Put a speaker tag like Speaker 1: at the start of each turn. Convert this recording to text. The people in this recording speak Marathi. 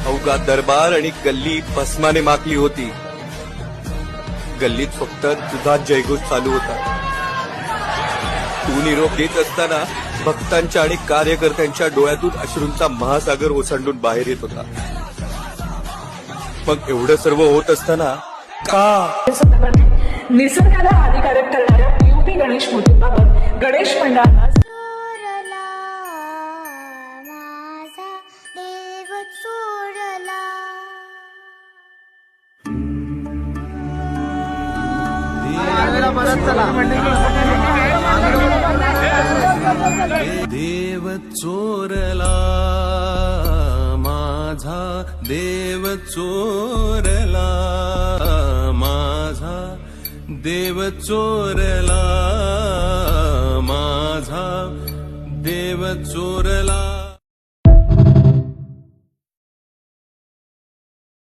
Speaker 1: अवघा दरबार आणि गल्ली भस्माने माखली होती. गल्लीत फक्त दुधात जयघोष चालू होता. तू निरोप देत असताना भक्तांच्या आणि कार्यकर्त्यांच्या डोळ्यातून अश्रूंचा महासागर ओसंडून बाहेर येत होता. मग एवढं सर्व होत असताना का
Speaker 2: निसर्गाला हानिकारक करणाऱ्या पीयूपी गणेश मूर्तीबाबत गणेश मंडळाला
Speaker 3: देव चोरला माझा देव चोरला माझा देव चोरला माझा देव चोरला